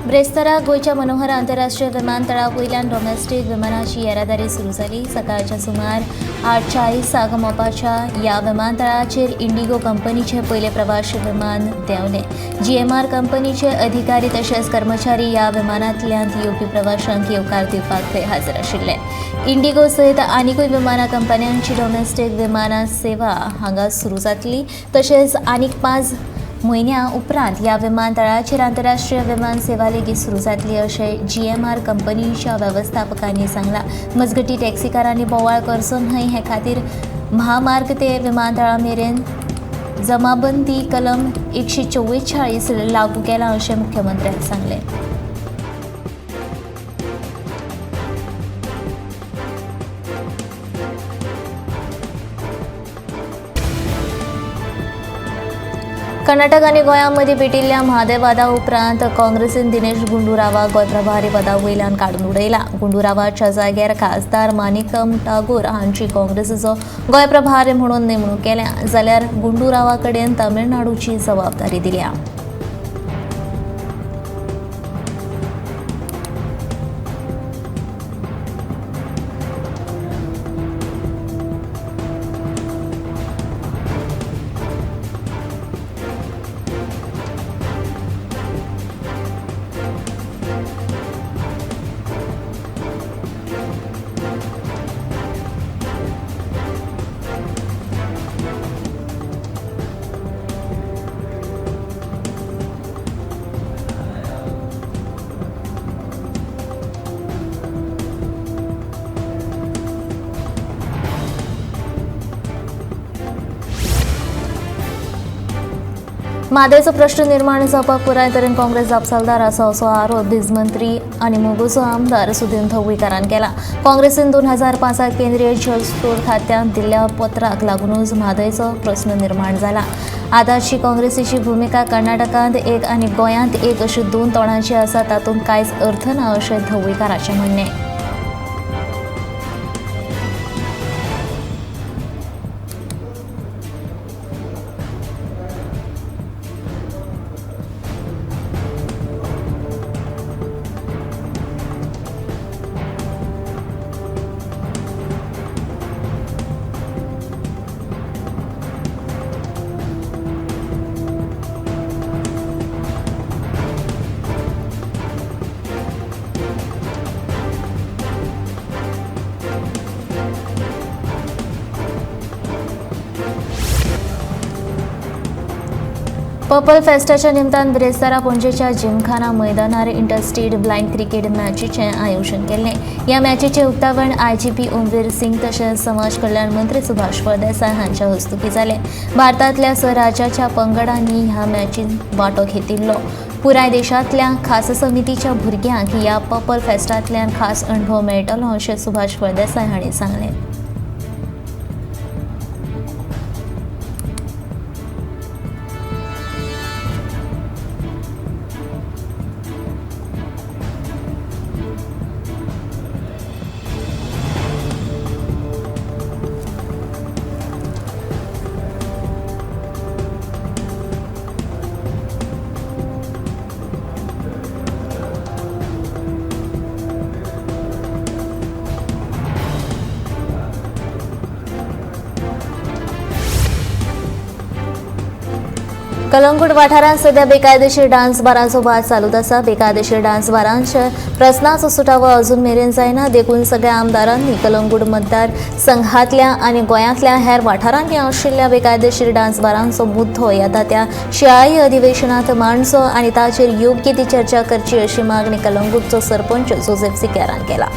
ब्रेस्तारा गोयच्या मनोहर आंतरराष्ट्रीय विमानतळा वयल्यान डॉमेस्टीक विमानाची येरादारी सुरू जाली. सकाळच्या सुमार 8:40 मोपाच्या या विमानतळाचेर इंडिगो कंपनीचे पयले प्रवासी विमान देंवले. GMR कंपनीचे अधिकारी तशेंच कर्मचारी या विमानांतल्यान येवपी प्रवाशांक येवकार दिवपाक थंय हाजीर आशिल्ले. इंडिगो सयत आनीकूय विमाना कंपन्यांची डॉमेस्टीक विमाना सेवा हांगा सुरू जातली. तशेंच आनीक 5 म्हयन्यां उपरांत ह्या विमानतळाचेर आंतरराष्ट्रीय विमान सेवा लेगीत सुरू जातली अशें GMR कंपनीच्या वेवस्थापकांनी सांगलां. मजगतीं टॅक्सीकारांनी बोवाळ करचो न्हय हे खातीर म्हामार्ग ते विमानतळा मेरेन जमाबंदी कलम 144 लागू केला अशें मुख्यमंत्र्यान सांगलें. कर्नाटक आनी गोंयामदी पेटिल्ल्या म्हादय वादा उपरांत काँग्रेसीन दिनेश गुंडूरावाक गोंय प्रभारी पदा वयल्यान काडून उडयला. गुंडूरावाच्या जाग्यार खासदार माणिकम टागोर हांची काँग्रेसीचो गोंय प्रभारी म्हणून नेमणूक केल्या जाल्यार गुंडूरावा कडेन तमिळनाडूची जबाबदारी दिल्या. म्हादयचो प्रश्न निर्माण जावपाक पुराय तरेन काँग्रेस जापसालदार आसा असो आरोप दिसमंत्री आनी मोगूचो आमदार सुदीन ढवळीकारान केला. काँग्रेसीन 2005 केंद्रीय जलस्रोत खात्यान दिल्ल्या पत्राक लागूनच म्हादयचो प्रस्न निर्माण जाला. आतांची काँग्रेसीची भुमिका कर्नाटकांत एक आनी गोंयांत एक अशी 2 तोणांची आसा तातूंत कांयच अर्थ ना अशें ढवळीकाराचें म्हणणें. पर्पल फेस्टाच्या निमतान ब्रेस्तारा पणजेच्या जिमखाना मैदानार इंटरस्टेट ब्लायंड क्रिकेट मॅचीचें आयोजन केल्लें. ह्या मॅचीचें उक्तावण IGP ओमवीर सिंग तशेंच समाज कल्याण मंत्री सुभाष फळदेसाय हांच्या हस्तुकीं जालें. भारतांतल्या 6 राज्याच्या पंगडांनी ह्या मॅचींत वांटो घेतिल्लो. पुराय देशांतल्या खास समितीच्या भुरग्यांक ह्या पर्पल फेस्टांतल्यान खास अणभव मेळटलो अशें सुभाष फळदेसाय हांणी सांगलें. कलंगूट वाठारांत सध्या बेकायदेशीर डान्स बारांचो वाद चालूच आसा. बेकायदेशीर डान्स बारांच्या प्रस्नाचो सुटावो अजून मेरेन जायना. देखून सगळ्या आमदारांनी कलंगूट मतदार संघांतल्या आनी गोंयांतल्या हेर वाठारांनी आशिल्ल्या बेकायदेशीर डान्स बारांचो मुद्दो येता त्या शियाळी अधिवेशनांत मांडचो आनी ताचेर योग्य ती चर्चा करची अशी मागणी कलंगूटचो सरपंच जोसेफ सिक्यारान केला.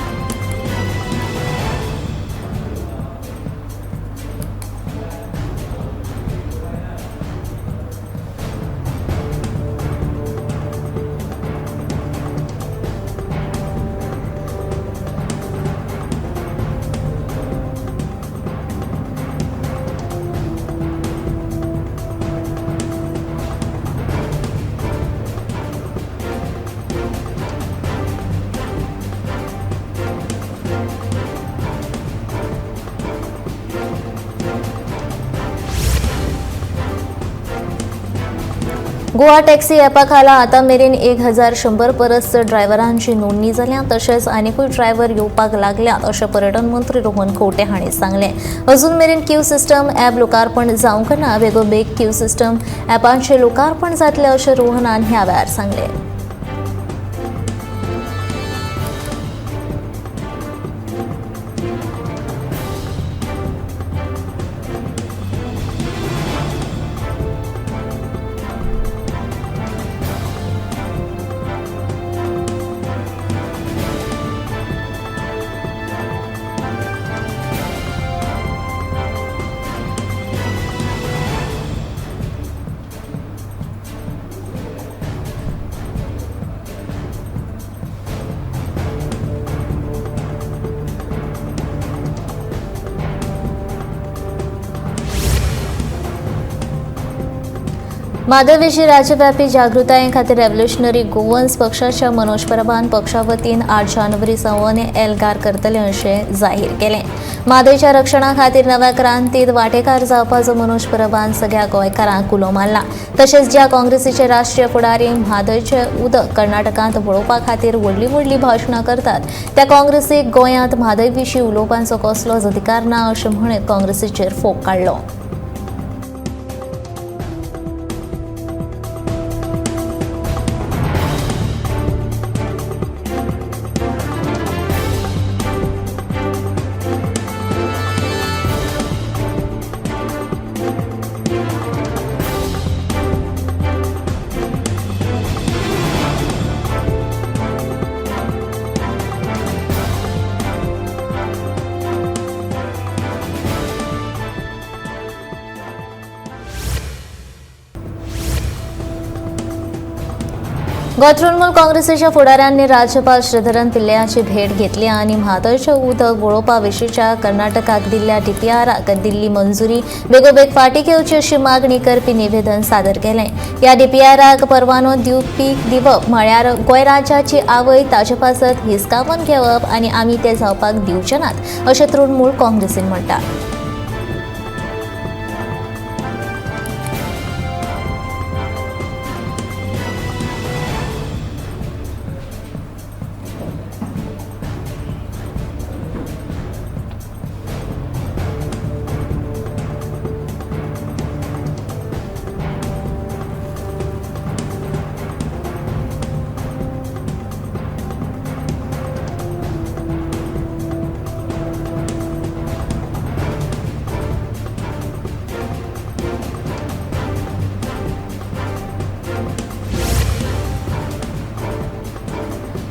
गोवा टॅक्सी ॲपा खाला आतां मेरेन 1100 परस चड ड्रायव्हरांची नोंदणी जाल्या तशेंच आनीकूय ड्रायव्हर येवपाक लागल्यात अशें पर्यटन मंत्री रोहन खंवटे हांणी सांगलें. अजून मेरेन क्यू सिस्टम ॲप लोकार्पण जावंक ना. बेगोबेग क्यू सिस्टम ॲपांचें लोकार्पण जातलें अशें रोहनान ह्या वेळार सांगलें. मादळविशीं राज्यव्यापी जागृताये खातीर रेव्होल्युशनरी गोवन्स पक्षाच्या मनोज प्रभान पक्षा वतीन 8 जानेवारी सावन एल्गार करतले अशें जाहीर केलें. मादयच्या रक्षणा खातीर नव्या क्रांतीत वांटेकार जावपाचो मनोज प्रभान सगळ्या गोंयकारांक उलो मारला. तशेंच ज्या काँग्रेसीचे राष्ट्रीय फुडारी म्हादयचें उदक कर्नाटकांत वळोवपा खातीर व्हडली भाशणां करतात त्या काँग्रेसीक गोंयांत म्हादय विशीं उलोवपाचो कसलोच अधिकार ना अशें म्हणत काँग्रेसीचेर फोग काडलो. गोंय तृणमूल काँग्रेसीच्या फुडाऱ्यांनी राज्यपाल श्रीधरन पिल्लयाची भेट घेतली आणि म्हादयचें उदक वळोवपा विशींच्या कर्नाटकाक दिल्ल्या डीपीआराक दिल्ली मंजुरी बेगोबेग फाटीं घेवची अशी मागणी करपी निवेदन सादर केलें. ह्या डीपीआराक परवानो दिवप म्हळ्यार गोंय राज्याची आवय ताचे पासत हिसकावून घेवप आनी आमी ते जावपाक दिवचे नात अशें तृणमूल काँग्रेसीन म्हणटा.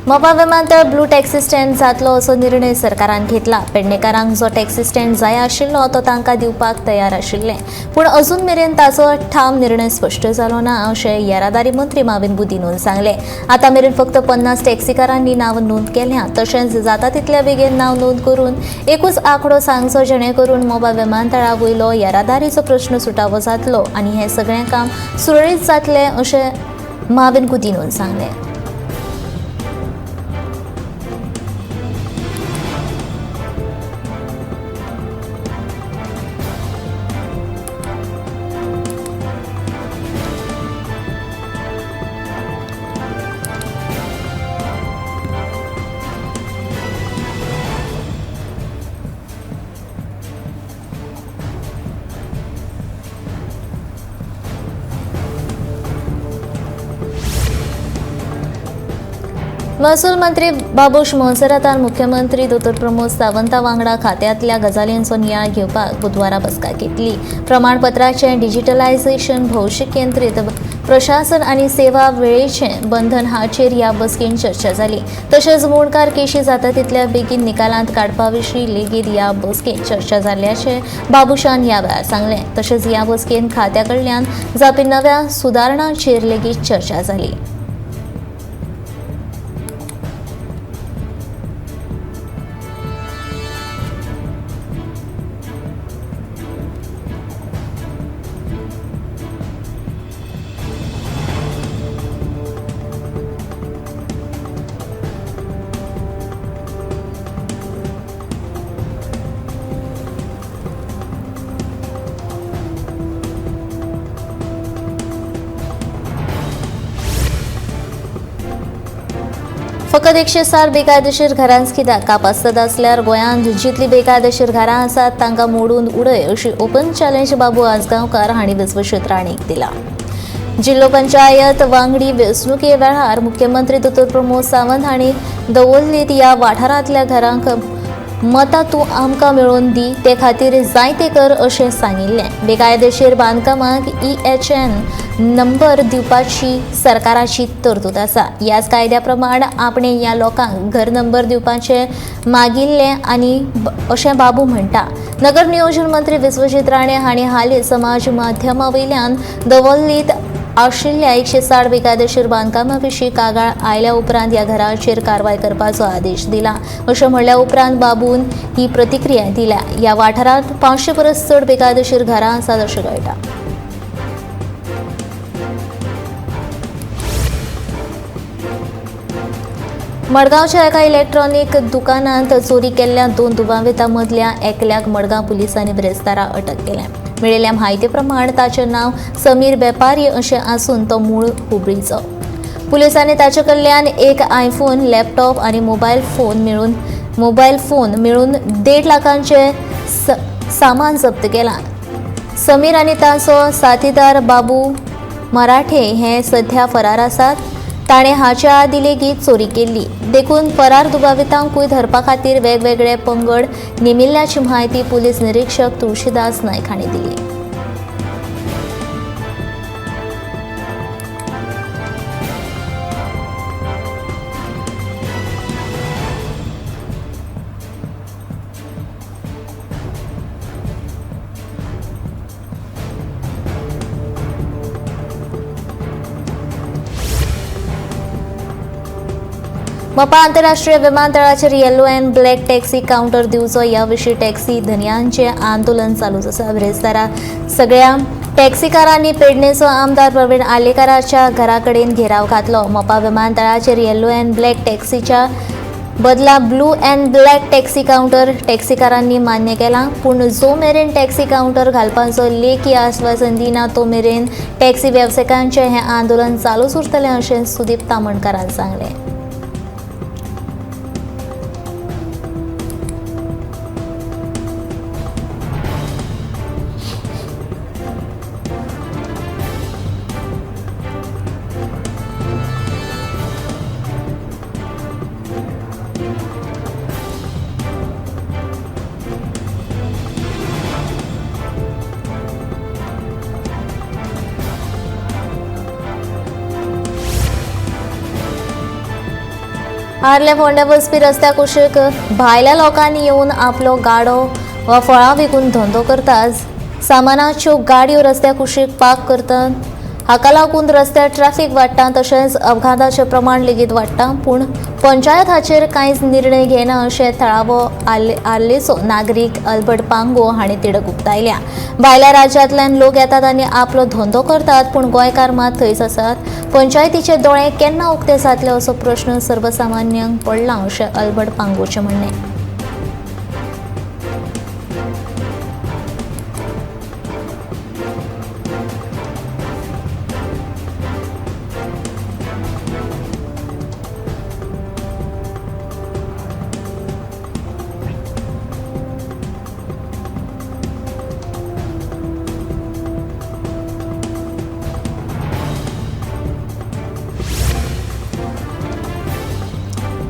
मोपा विमानतळ ब्लू टॅक्सी स्टँड जातलो असो निर्णय सरकारान घेतला. पेडणेकारांक जो टॅक्सी स्टँड जाय आशिल्लो तो तांकां दिवपाक तयार आशिल्ले, पूण अजून मेरेन ताचो ठाम निर्णय स्पश्ट जालो ना अशें येरादारी मंत्री माविन गुदिनोन सांगलें. आतां मेरेन फक्त 50 टॅक्सीकारांनी नांव नोंद केल्या. तशेंच जाता तितल्या बेगीन नांव नोंद करून एकूच आंकडो सांगचो जेणे करून मोपा विमानतळा वयलो येरादारीचो प्रश्न सुटावो जातलो आनी हें सगळें काम सुरळीत जातलें अशें माविन गुदिनोन सांगलें. महसूल मंत्री बाबूश मोन्सेरातान मुख्यमंत्री दोतोर प्रमोद सावंता वांगडा खात्यांतल्या गजालींचो नियाळ घेवपाक बुधवारा बसका घेतली. प्रमाणपत्राचें डिजिटलायझेशन, भौशीक केंद्रीत प्रशासन आनी सेवा वेळेचें बंधन हाचेर ह्या बसकेन चर्चा जाली. तशेंच मोडकार केशी जाता तितल्या बेगीन निकालांत काडपा विशीं लेगीत ह्या बसकेन चर्चा जाल्ल्याचें बाबूशान ह्या वेळार सांगलें. तशेंच ह्या बसकेन खात्या कडल्यान जावपी नव्या सुदारणांचेर लेगीत चर्चा जाली. फकत 160 बेकायदेशीर घरांच कित्याक कापासत आसल्यार गोंयांत जितली बेकायदेशीर घरां आसात तांकां मोडून उडय अशी ओपन चॅलेंज बाबू आजगांवकार हांणी विश्वजीत राणेक दिला. जिल्लो पंचायत वांगडी वेंचणुके वेळार मुख्यमंत्री दोतोर प्रमोद सावंत हांणी दवरलीत ह्या वाठारांतल्या घरांक मतां तूं आमकां मेळोवन दी ते खातीर जायते कर अशें सांगिल्लें. बेकायदेशीर बांदकामांक EHN नंबर दिवपाची सरकाराची तरतूद आसा. ह्याच कायद्या प्रमाण आपणे ह्या लोकांक घर नंबर दिवपाचें मागिल्लें आनी अशें बाबू म्हणटा. नगर नियोजन मंत्री विश्वजीत राणे हांणी हालीं समाज माध्यमां वयल्यान दवरलीत आशिल्ल्या 160 बेकायदेशीर बांदकामां विशीं कागाळ आयल्या उपरांत ह्या घरांचेर कारवाय करपाचो आदेश दिला. अशें म्हणल्या उपरांत बाबून ही प्रतिक्रिया दिल्या. ह्या वाठारांत 500 परस चड बेकायदेशीर घरां आसात अशें कळटा. मडगांवच्या एका इलेक्ट्रॉनिक दुकानांत चोरी केल्ल्या 2 दुबावितां मदल्या एकल्याक मडगांव पुलिसांनी ब्रेस्तारा अटक केल्या. मेळिल्ल्या म्हायती प्रमाण ताचें नांव समीर बेपारी अशें आसून तो मूळ हुबळीचो. पुलिसांनी ताचे कडल्यान एक आयफोन, लॅपटॉप आनी मोबायल फोन मेळून 1.5 लाखांचे सामान जप्त केलां. समीर आनी ताचो साथीदार बाबू मराठे हे सध्या फरार आसात. ताणें हाच्या आदीं लेगीत चोरी केल्ली. देखून फरार दुबावितांकूय धरपा खातीर वेगवेगळे पंगड नेमिल्ल्याची म्हायती पुलीस निरीक्षक तुळशीदास नायक हांणी दिली. मोपा आंतरराष्ट्रीय विमानतळाचेर yellow and black taxi counter दिवचो ह्या विशीं टॅक्सी धन्यांचें आंदोलन चालूच आसा. ब्रेस्तारा सगळ्या टॅक्सीकारांनी पेडणेचो आमदार प्रवीण आलेकाराच्या घरा कडेन घेराव घातलो. मोपा विमानतळाचेर येलो एंड ब्लॅक टॅक्सीच्या बदला blue and black taxi counter टॅक्सीकारांनी मान्य केला. पूण जो मेरेन टॅक्सी कावंटर घालपाचो लेखी आश्वासन दिना तो मेरेन टॅक्सी वेवसायिकांचें हें आंदोलन चालूच उरतलें अशें सुदीप तामणकारान सांगलें. आर्ले फोंड्या वचपी रस्त्या कुशीक भायल्या लोकांनी येवन आपलो गाडो वा फळां विकून धंदो करतात. सामानाच्यो गाडयो रस्त्या कुशीक पार्क करतात. हाका लागून रस्त्यार ट्रॅफिक वाडटा तशेंच अपघाताचें प्रमाण लेगीत वाडटा. पूण पंचायत हाचेर कांयच निर्णय घेना अशें थळावो आर्लेचो नागरीक अल्बर्ट पांगो हांणी तिडक उक्तायल्या. भायल्या राज्यांतल्यान लोक येतात आनी आपलो धंदो करतात पूण गोंयकार मात थंयच आसात. पंचायतीचे दोळे केन्ना उक्ते जातले असो प्रश्न सर्वसामान्यांक पडला अशें अल्बर्ट पांगोचें म्हणणें.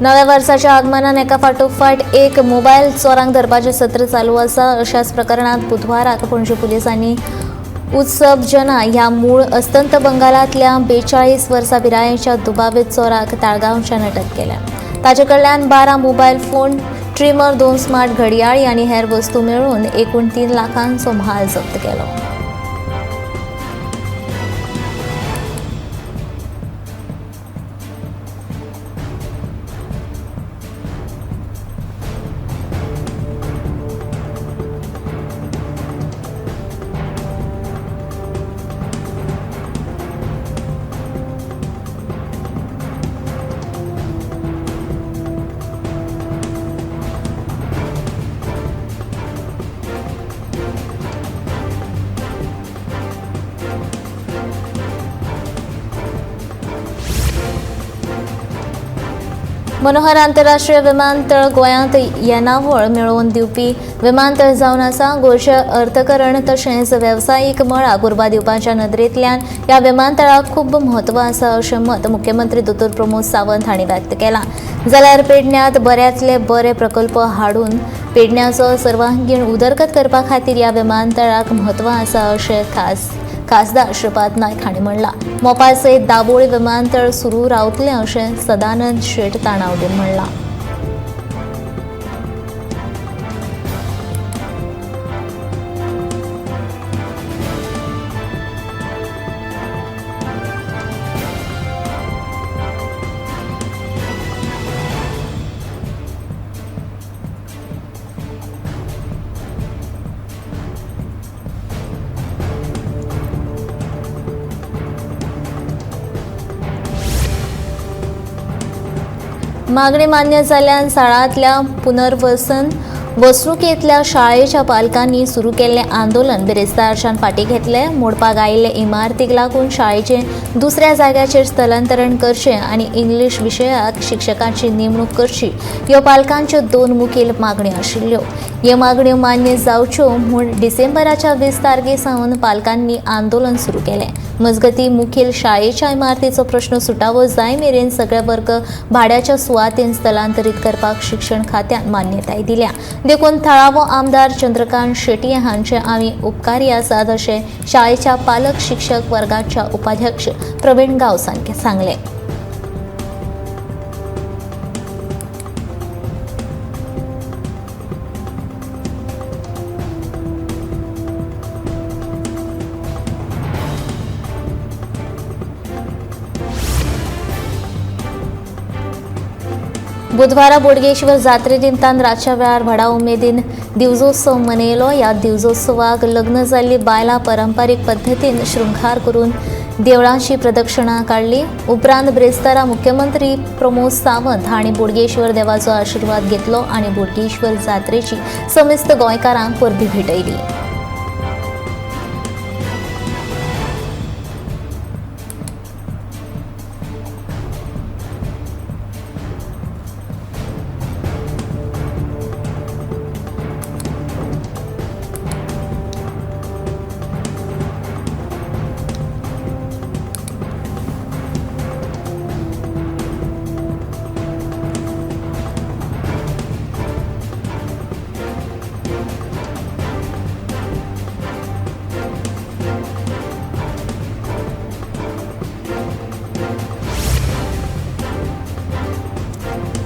नव्या वर्साच्या आगमनान एका फाटोफाट एक मोबायल चोरांक धरपाचें सत्र चालू आसा. अशाच प्रकरणांत बुधवाराक पणजी पुलिसांनी उत्सव जना ह्या मूळ अस्तंत बंगालांतल्या 42 वर्सां पिरायेच्या दुबावीत चोराक ताळगांवच्यान अटक केल्या. ताचे कडल्यान 12 मोबायल फोन, ट्रिमर, 2 स्मार्ट घडयाळी आनी हेर वस्तू मेळून एकूण 3 लाखांचो म्हाल जप्त केलो. मनोहर आंतरराष्ट्रीय विमानतळ गोंयांत येणावळ मेळोवन दिवपी विमानतळ जावन आसा. गोंयचे अर्थकरण तशेंच वेवसायीक मळाक उर्बा दिवपाच्या नदरेंतल्यान ह्या विमानतळाक खूब म्हत्व आसा अशें मत मुख्यमंत्री दोतोर प्रमोद सावंत हांणी व्यक्त केलां. जाल्यार पेडण्यांत बऱ्यांतले बरे प्रकल्प हाडून पेडण्याचो सर्वांगीण उदरगत करपा खातीर ह्या विमानतळाक म्हत्व आसा अशें खासदार श्रीपाद नायक हांणी म्हणलां. मोपा सयत दाबोळी विमानतळ सुरू रावतलें अशें सदानंद शेट ताणावडेन म्हणलां. मागणी मान्य जाल्ल्यान साळांतल्या पुनर्वसन वसणुकेंतल्या शाळेच्या पालकांनी सुरू केल्लें आंदोलन बिरेस्तारच्यान फाटीं घेतलें. मोडपाक आयिल्ले इमारतीक लागून शाळेचें दुसऱ्या जाग्याचेर स्थलांतरण करचें आनी इंग्लीश विशयाक शिक्षकांची नेमणूक करची ह्यो पालकांच्यो 2 मुखेल मागण्यो आशिल्ल्यो. ह्यो मागण्यो मान्य जावच्यो म्हूण डिसेंबराच्या 20 तारखे सावन पालकांनी आंदोलन सुरू केलें. मजगतीं मुखेल शाळेच्या इमारतीचो प्रश्न सुटावो जाय मेरेन सगळे वर्ग भाड्याच्या सुवातेन स्थलांतरीत करपाक शिक्षण खात्यान मान्यताय दिल्या. देखून थळावो आमदार चंद्रकांत शेटये हांचे आमी उपकारी आसात अशें शाळेच्या पालक शिक्षक वर्गाच्या उपाध्यक्ष प्रवीण गावसान सांगलें. बुधवारा बोडगेश्वर जात्रे निमतान रातच्या वेळार व्हडा उमेदीन दिवजोत्सव मनयलो. ह्या दिवजोत्सवाक लग्न जाल्ली बायलां पारंपारीक पद्दतीन शृंगार करून देवळांची प्रदक्षिणा काडली. उपरांत ब्रेस्तारा मुख्यमंत्री प्रमोद सावंत हांणी बोडगेश्वर देवाचो आशिर्वाद घेतलो आनी बोडगेश्वर जात्रेची समेस्त गोंयकारांक परबी भेटयली.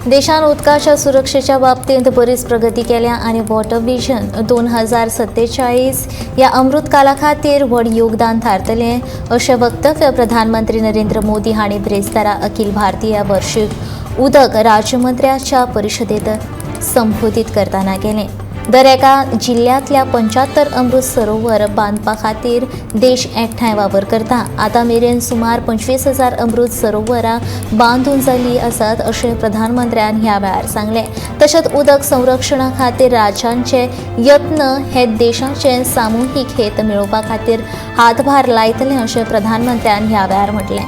देशान उदकाच्या सुरक्षेच्या बाबतींत बरीच प्रगती केल्या आनी वॉटर विजन 2047 ह्या अमृतकाला खातीर व्हड योगदान थारतलें अशें वक्तव्य प्रधानमंत्री नरेंद्र मोदी हांणी ब्रेस्तारा अखिल भारतीय वार्षिक उदक राज्यमंत्र्याच्या परिशदेंत संबोधीत करतना केलें. दर एका जिल्ल्यांतल्या 75 अमृत सरोवर बांदपा खातीर देश एकठांय वावर करता. आतां मेरेन सुमार 25,000 अमृत सरोवरां बांदून जाल्लीं आसात अशें प्रधानमंत्र्यान ह्या वेळार सांगलें. तशेंच उदक संरक्षणा खातीर राज्यांचे यत्न हे देशाचें सामुहीक हेत मेळोवपा खातीर हातभार लायतले अशें प्रधानमंत्र्यान ह्या वेळार म्हटलें.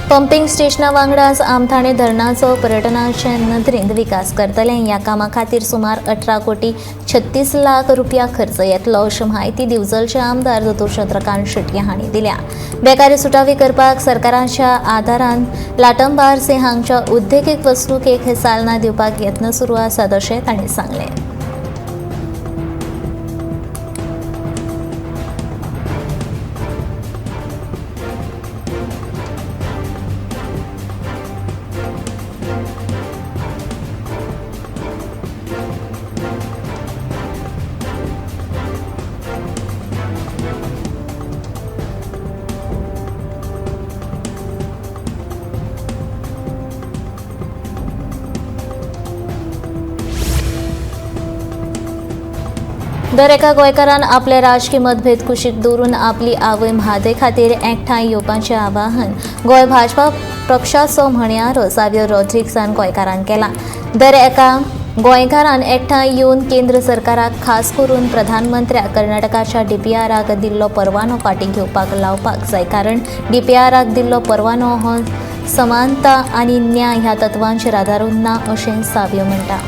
पंपिंग स्टेशना वांगडाच आमथाणे धरणाचो पर्यटनाचे नदरेंत विकास करतले. ह्या कामा खातीर सुमार 18 कोटी 36 लाख रुपया खर्च येतलो अशी म्हायती दिवचलचे आमदार दोतोर चंद्रकांत शेटये हांणी दिल्या. बेकारी सुटावी करपाक सरकाराच्या आदारान लाटंबार से हांगच्या उद्देगीक वसणुकेक चालना दिवपाक यत्न सुरू आसात अशें तांणी सांगलें. दर एका गोंयकारान आपले राजकीय मतभेद कुशीक दवरून आपली आवय म्हादय खातीर एकठांय येवपाचें आवाहन गोंय भाजपा पक्षाचो म्हणयारो सावियर रॉड्रिग्सान गोंयकारांक केलां. दर एका गोंयकारान एकठांय येवन केंद्र सरकाराक खास करून प्रधानमंत्र्याक कर्नाटकाच्या DPRक दिल्लो परवानो फाटीं घेवपाक लावपाक जाय, कारण DPRक दिल्लो परवानो हो समानता आनी न्याय ह्या तत्वांचेर आदारून ना अशें सावियो म्हणटा.